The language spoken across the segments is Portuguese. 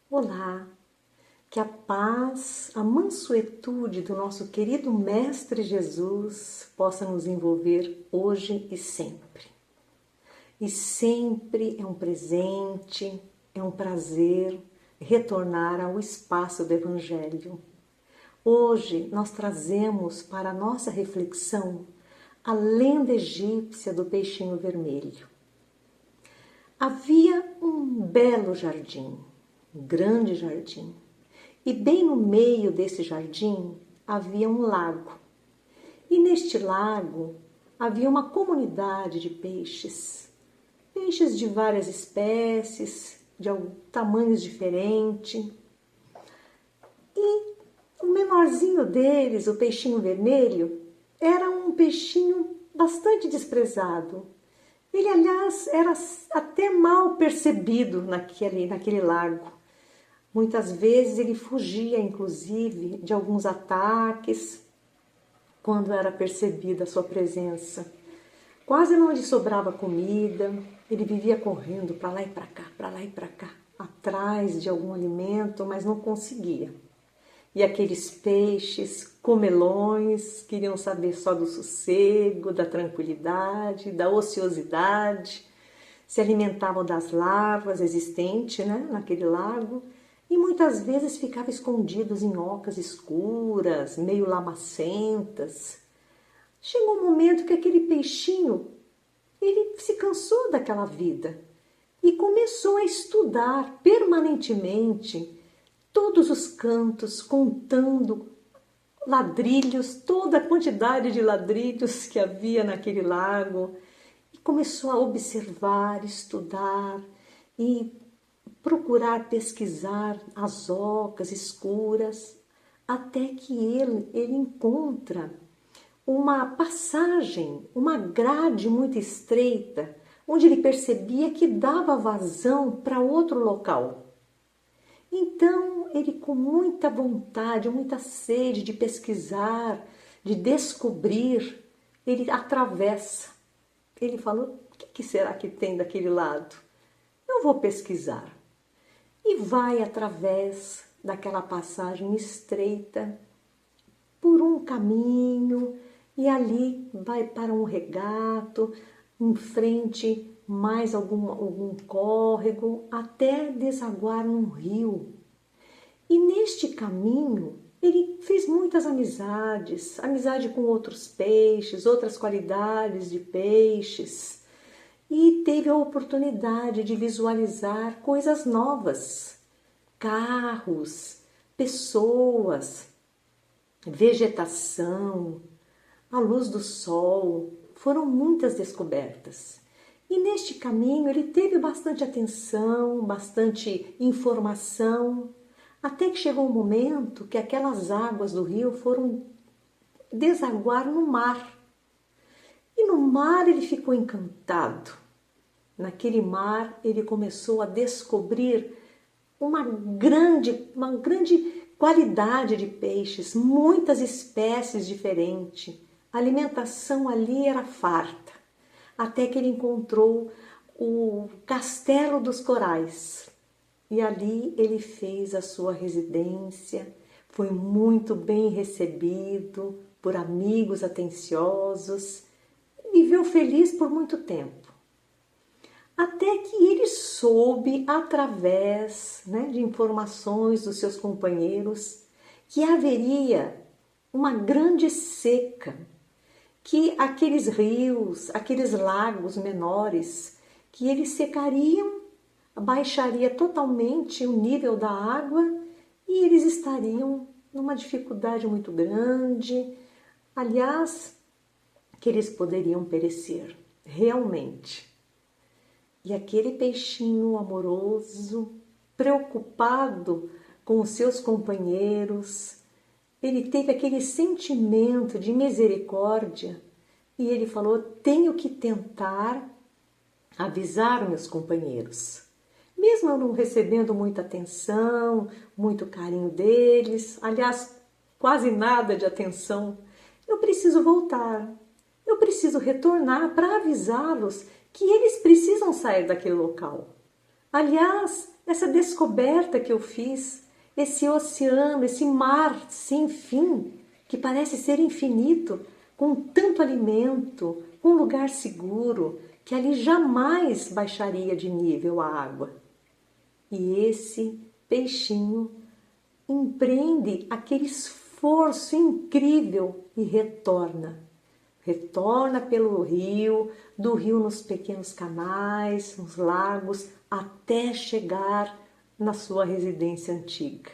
Olá, que a paz, a mansuetude do nosso querido Mestre Jesus possa nos envolver hoje e sempre. E sempre é um presente, é um prazer retornar ao espaço do Evangelho. Hoje nós trazemos para a nossa reflexão a lenda egípcia do peixinho vermelho. Havia um belo jardim, um grande jardim, e bem no meio desse jardim havia um lago. E neste lago havia uma comunidade de peixes, peixes de várias espécies, de tamanhos diferentes. E o menorzinho deles, o peixinho vermelho, era um peixinho bastante desprezado. Ele, aliás, era até mal percebido naquele lago. Muitas vezes ele fugia, inclusive, de alguns ataques quando era percebida a sua presença. Quase não lhe sobrava comida, ele vivia correndo para lá e para cá, atrás de algum alimento, mas não conseguia. E aqueles peixes comelões queriam saber só do sossego, da tranquilidade, da ociosidade, se alimentavam das larvas existentes, naquele lago, e muitas vezes ficavam escondidos em ocas escuras, meio lamacentas. Chegou um momento que aquele peixinho, ele se cansou daquela vida e começou a estudar permanentemente todos os cantos, contando ladrilhos, toda a quantidade de ladrilhos que havia naquele lago, e começou a observar, estudar e procurar pesquisar as ocas escuras, até que ele encontra uma passagem, uma grade muito estreita, onde ele percebia que dava vazão para outro local. Então, ele com muita vontade, muita sede de pesquisar, de descobrir, ele atravessa. Ele falou, o que será que tem daquele lado? Eu vou pesquisar. E vai através daquela passagem estreita, por um caminho, e ali vai para um regato, em frente mais algum córrego, até desaguar num rio. E neste caminho ele fez muitas amizades, amizade com outros peixes, outras qualidades de peixes, e teve a oportunidade de visualizar coisas novas, carros, pessoas, vegetação, a luz do sol. Foram muitas descobertas. E neste caminho ele teve bastante atenção, bastante informação, até que chegou um momento que aquelas águas do rio foram desaguar no mar. E no mar ele ficou encantado. Naquele mar ele começou a descobrir uma grande qualidade de peixes, muitas espécies diferentes. A alimentação ali era farta, até que ele encontrou o Castelo dos Corais. E ali ele fez a sua residência, foi muito bem recebido por amigos atenciosos, viveu feliz por muito tempo. Até que ele soube, através de informações dos seus companheiros, que haveria uma grande seca, que aqueles rios, aqueles lagos menores, que eles secariam, baixaria totalmente o nível da água e eles estariam numa dificuldade muito grande. Aliás, que eles poderiam perecer, realmente. E aquele peixinho amoroso, preocupado com os seus companheiros, ele teve aquele sentimento de misericórdia e ele falou, tenho que tentar avisar meus companheiros. Mesmo eu não recebendo muita atenção, muito carinho deles, aliás, quase nada de atenção, eu preciso voltar. preciso retornar para avisá-los que eles precisam sair daquele local. Aliás, essa descoberta que eu fiz, esse oceano, esse mar sem fim, que parece ser infinito, com tanto alimento, com um lugar seguro, que ali jamais baixaria de nível a água. E esse peixinho empreende aquele esforço incrível e retorna. Retorna pelo rio, do rio nos pequenos canais, nos lagos, até chegar na sua residência antiga.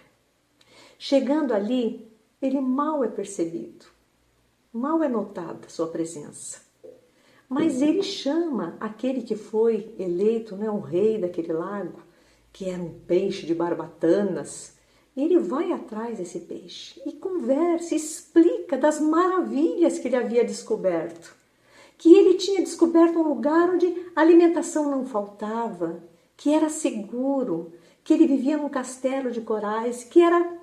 Chegando ali, ele mal é percebido, mal é notada sua presença. Mas ele chama aquele que foi eleito, o rei daquele lago, que era um peixe de barbatanas. Ele vai atrás desse peixe e conversa, explica das maravilhas que ele havia descoberto. Que ele tinha descoberto um lugar onde alimentação não faltava, que era seguro, que ele vivia num castelo de corais, que era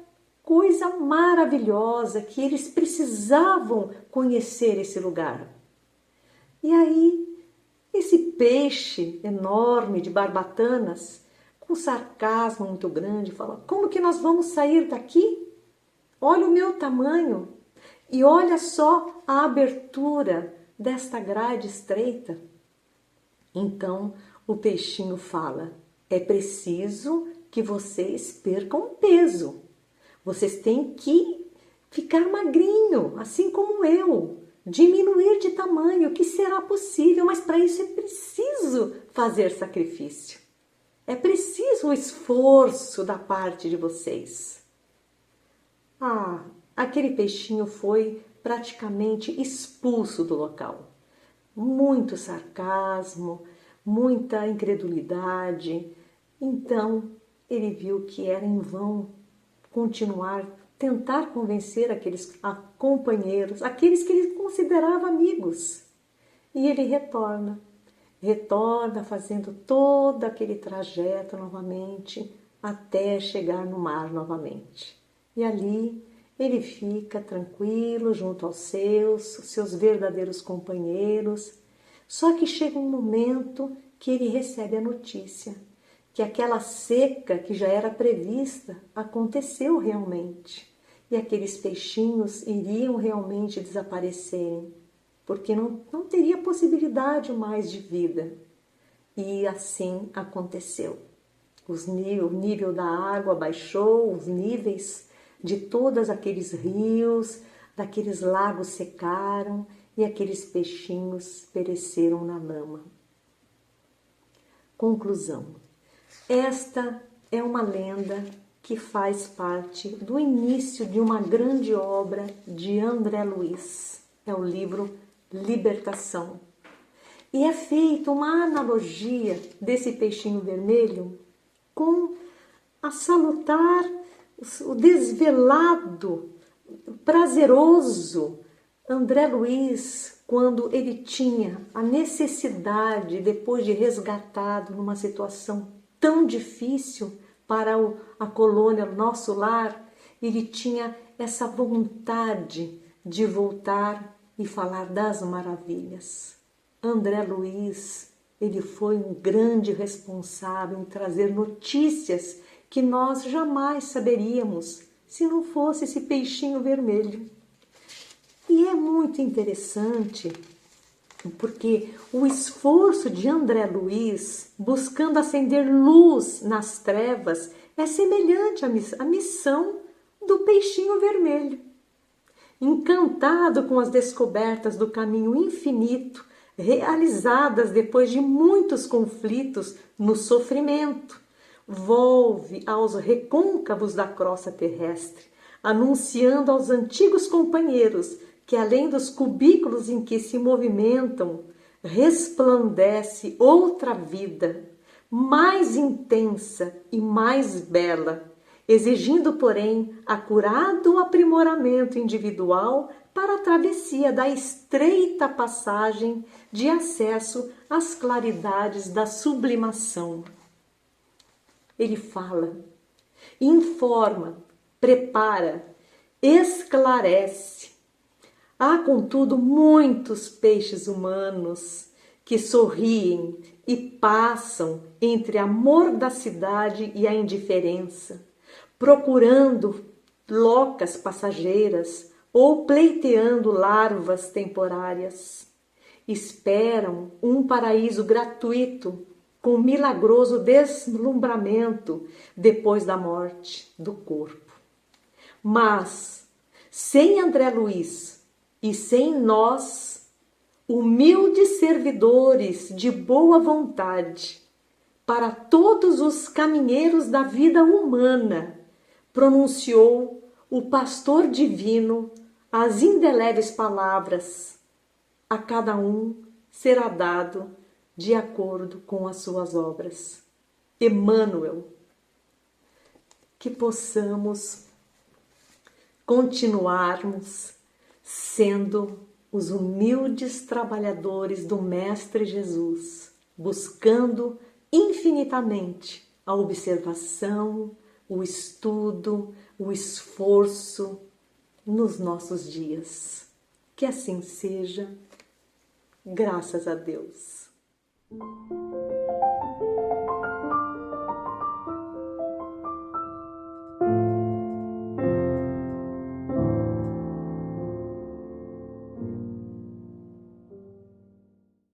coisa maravilhosa, que eles precisavam conhecer esse lugar. E aí, esse peixe enorme de barbatanas, com sarcasmo muito grande, fala: como que nós vamos sair daqui? Olha o meu tamanho e olha só a abertura desta grade estreita. Então o peixinho fala: é preciso que vocês percam peso. Vocês têm que ficar magrinho, assim como eu. Diminuir de tamanho, que será possível, mas para isso é preciso fazer sacrifício. É preciso o esforço da parte de vocês. Aquele peixinho foi praticamente expulso do local. Muito sarcasmo, muita incredulidade. Então, ele viu que era em vão tentar convencer aqueles companheiros, aqueles que ele considerava amigos. E ele retorna fazendo todo aquele trajeto novamente, até chegar no mar novamente. E ali ele fica tranquilo junto aos seus verdadeiros companheiros. Só que chega um momento que ele recebe a notícia que aquela seca que já era prevista aconteceu realmente. E aqueles peixinhos iriam realmente desaparecerem, porque não teria possibilidade mais de vida. E assim aconteceu. O nível da água baixou, os níveis de todos aqueles rios, daqueles lagos secaram e aqueles peixinhos pereceram na lama. Conclusão. Esta é uma lenda que faz parte do início de uma grande obra de André Luiz. É o livro Libertação. E é feita uma analogia desse peixinho vermelho com a salutar, o desvelado, prazeroso André Luiz, quando ele tinha a necessidade, depois de resgatado numa situação tão difícil para a colônia, o nosso lar, ele tinha essa vontade de voltar e falar das maravilhas. André Luiz, ele foi um grande responsável em trazer notícias que nós jamais saberíamos se não fosse esse peixinho vermelho. E é muito interessante porque o esforço de André Luiz buscando acender luz nas trevas é semelhante à missão do peixinho vermelho. Encantado com as descobertas do caminho infinito, realizadas depois de muitos conflitos no sofrimento, volve aos recôncavos da crosta terrestre, anunciando aos antigos companheiros que além dos cubículos em que se movimentam, resplandece outra vida, mais intensa e mais bela, exigindo, porém, acurado aprimoramento individual para a travessia da estreita passagem de acesso às claridades da sublimação. Ele fala, informa, prepara, esclarece, Há, contudo, muitos peixes humanos que sorriem e passam entre a mordacidade e a indiferença, procurando locas passageiras ou pleiteando larvas temporárias. Esperam um paraíso gratuito com milagroso deslumbramento depois da morte do corpo. Mas, sem André Luiz e sem nós, humildes servidores de boa vontade, para todos os caminheiros da vida humana, pronunciou o pastor divino as indeléveis palavras: a cada um será dado de acordo com as suas obras. Emmanuel, que possamos continuarmos sendo os humildes trabalhadores do Mestre Jesus, buscando infinitamente a observação, o estudo, o esforço nos nossos dias. Que assim seja, graças a Deus.